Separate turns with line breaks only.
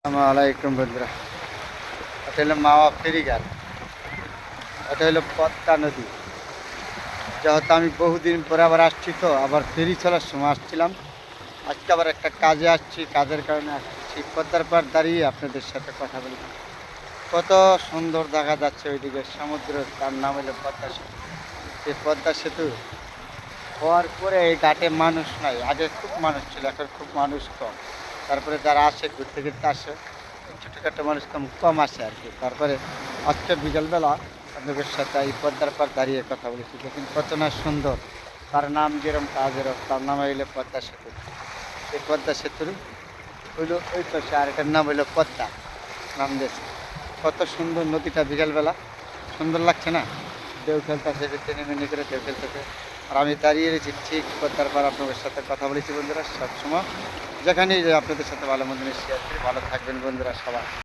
আসসালামাইকুম বন্ধুরা, এটা হলো মাওয়া ফেরিঘাট। এটা হলো পদ্মা নদী। যেহেতু আমি বহুদিন পরে আবার আসছি, তো আবার ফেরি চলার সময় আসছিলাম। আজকে আবার একটা কাজে আসছি, কাজের কারণে আসছি। পদ্মার পাড় দাঁড়িয়ে আপনাদের সাথে কথা বলি। কত সুন্দর দেখা যাচ্ছে ওইদিকে সমুদ্র, তার নাম হলো পদ্মা সেতু। এই পদ্মা সেতু হওয়ার পরে এই ঘাটে মানুষ নাই। আগে খুব মানুষ ছিল, এখন খুব মানুষ কম। তারপরে যারা আসে ঘুরতে ঘুরতে আসে, ছোটোখাটো মানুষ কম কম আসে আর কি। তারপরে আজকে বিকালবেলা আপনাদের সাথে এই পদ্মার পাড় দাঁড়িয়ে কথা বলেছি, দেখুন কত না সুন্দর। তার নাম যেরকম কাজেরও, তার নাম হইলো পদ্মা সেতু। এই পদ্মা সেতুর হইলো ওই পাশে আরেকটার নাম হইলো পদ্মা, নাম দিয়েছে। কত সুন্দর নদীটা বিকালবেলা, সুন্দর লাগছে না? ঢেউ খেলতেছে, নেমে করে ঢেউ খেলতেছে। আর আমি দাঁড়িয়ে রয়েছি ঠিক পদ্মার পাড়। আপনাদের সাথে কথা বলেছি বন্ধুরা, সবসময় যেখানেই যাই আপনাদের সাথে ভালো মন্দ শেয়ার করি। ভালো থাকবেন বন্ধুরা সবাই।